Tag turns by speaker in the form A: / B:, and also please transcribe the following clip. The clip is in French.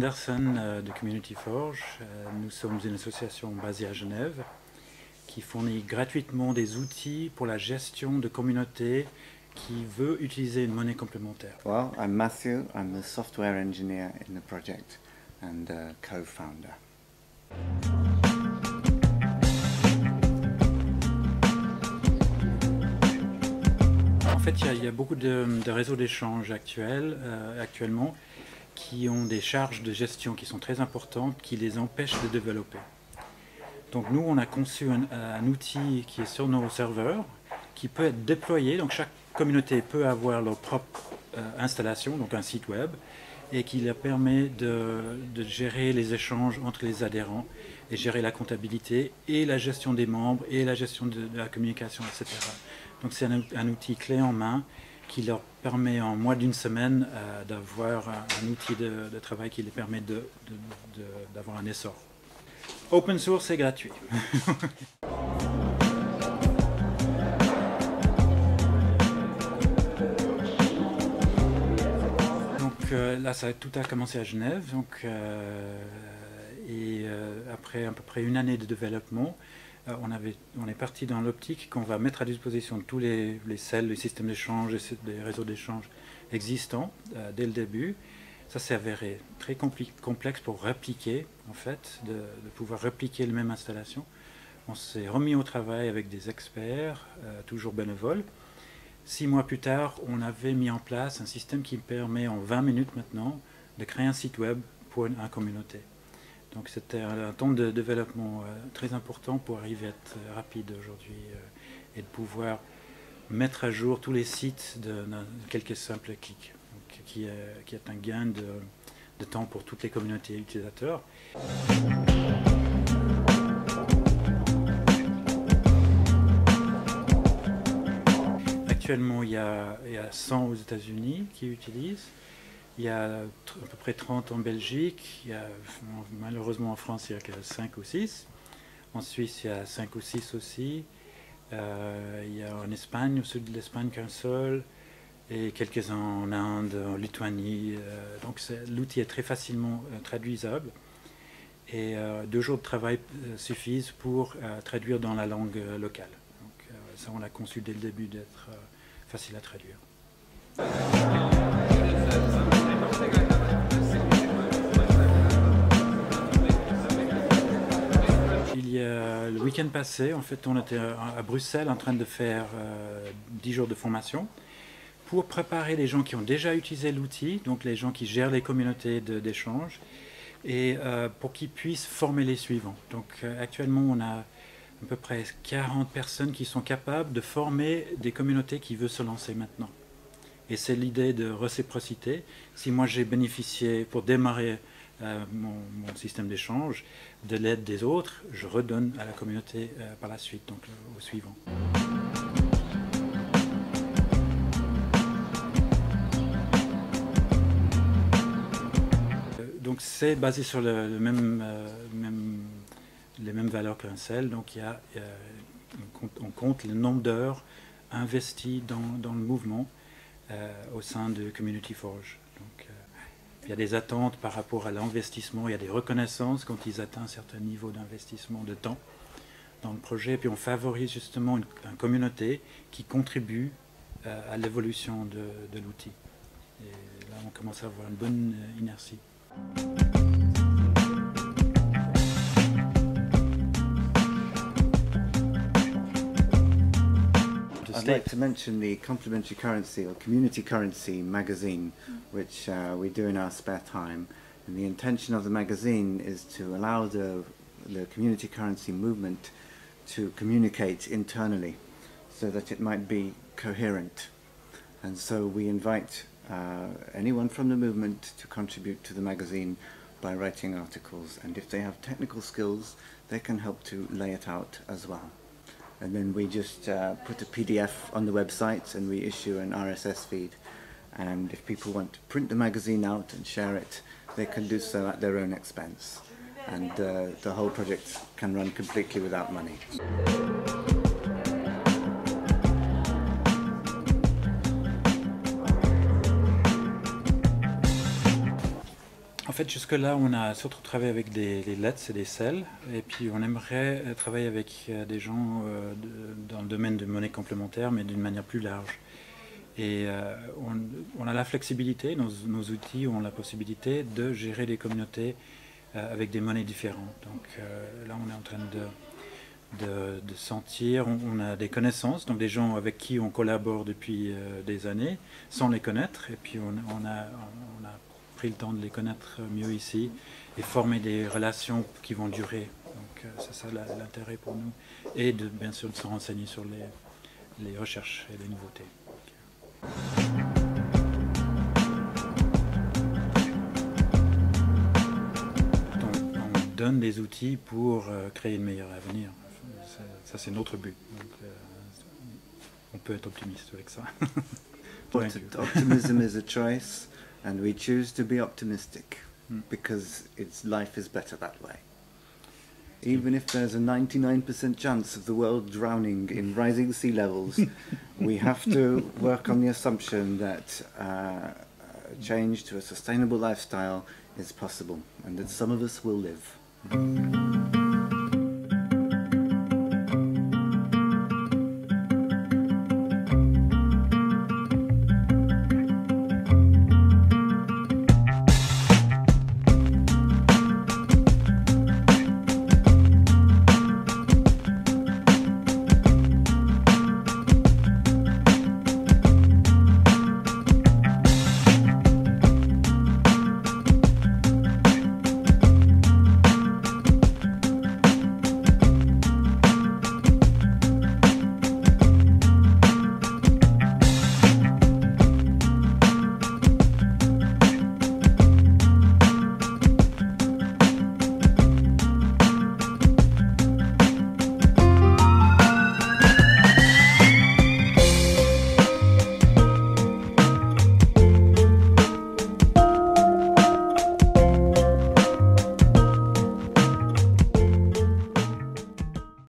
A: Andersen de Community Forge. Nous sommes une association basée à Genève qui fournit gratuitement des outils pour la gestion de communautés qui veut utiliser une monnaie complémentaire.
B: Well, I'm Matthew. I'm the software engineer in the project and co-founder.
A: En fait, il y a beaucoup de réseaux d'échange actuellement qui ont des charges de gestion qui sont très importantes, qui les empêchent de développer. Donc nous, on a conçu un outil qui est sur nos serveurs, qui peut être déployé. Donc chaque communauté peut avoir leur propre installation, donc un site web, et qui leur permet de gérer les échanges entre les adhérents, et gérer la comptabilité, et la gestion des membres, et la gestion de la communication, etc. Donc c'est un outil clé en main qui leur permet en moins d'une semaine d'avoir un outil de travail qui les permet d'avoir un essor. Open source et gratuit. Donc là, tout a commencé à Genève. Donc, après à peu près une année de développement, on est parti dans l'optique qu'on va mettre à disposition tous les systèmes d'échange et les réseaux d'échange existants dès le début. Ça s'est avéré très complexe pour répliquer, en fait, de pouvoir répliquer la même installation. On s'est remis au travail avec des experts, toujours bénévoles. 6 mois plus tard, on avait mis en place un système qui permet en 20 minutes maintenant de créer un site web pour une communauté. Donc c'était un temps de développement très important pour arriver à être rapide aujourd'hui et de pouvoir mettre à jour tous les sites de quelques simples clics, donc, qui est un gain de temps pour toutes les communautés utilisateurs. Actuellement, il y a 100 aux États-Unis qui utilisent. Il y a à peu près 30 en Belgique, malheureusement en France il n'y a que 5 ou 6. En Suisse il y a 5 ou 6 aussi. Il y a en Espagne, au sud de l'Espagne qu'un seul, et quelques-uns en Inde, en Lituanie. Donc l'outil est très facilement traduisable. Et 2 jours de travail suffisent pour traduire dans la langue locale. Donc ça on l'a conçu dès le début d'être facile à traduire. Le week-end passé, en fait, on était à Bruxelles en train de faire 10 jours de formation pour préparer les gens qui ont déjà utilisé l'outil, donc les gens qui gèrent les communautés d'échange, et pour qu'ils puissent former les suivants. Donc actuellement, on a à peu près 40 personnes qui sont capables de former des communautés qui veulent se lancer maintenant. Et c'est l'idée de réciprocité. Si moi j'ai bénéficié pour démarrer mon système d'échange de l'aide des autres, je redonne à la communauté par la suite, donc au suivant. Donc c'est basé sur les mêmes valeurs qu'un CEL. Donc on compte le nombre d'heures investies dans le mouvement au sein de Community Forge. Donc, il y a des attentes par rapport à l'investissement, il y a des reconnaissances quand ils atteignent un certain niveau d'investissement de temps dans le projet, et puis on favorise justement une communauté qui contribue à l'évolution de l'outil. Et là on commence à avoir une bonne inertie.
B: I'd like to mention the Complementary Currency or Community Currency magazine, which we do in our spare time. And the intention of the magazine is to allow the community currency movement to communicate internally so that it might be coherent. And so we invite anyone from the movement to contribute to the magazine by writing articles. And if they have technical skills, they can help to lay it out as well. And then we just put a PDF on the website and we issue an RSS feed. And if people want to print the magazine out and share it, they can do so at their own expense. And the whole project can run completely without money.
A: En fait, jusque-là, on a surtout travaillé avec des LEDs et des sels, et puis on aimerait travailler avec des gens dans le domaine de monnaie complémentaire, mais d'une manière plus large. Et on a la flexibilité, nos outils ont la possibilité de gérer des communautés avec des monnaies différentes. Donc là, on est en train de sentir, on a des connaissances, donc des gens avec qui on collabore depuis des années, sans les connaître, et puis on a pris le temps de les connaître mieux ici, et former des relations qui vont durer. Donc c'est ça l'intérêt pour nous, et bien sûr de se renseigner sur les recherches et les nouveautés. On donne des outils pour créer un meilleur avenir. Ça, c'est notre but. Donc, on peut être optimiste avec ça.
B: Optimism is a choice, and we choose to be optimistic because life is better that way. Even if there's a 99% chance of the world drowning in rising sea levels, we have to work on the assumption that change to a sustainable lifestyle is possible, and that some of us will live.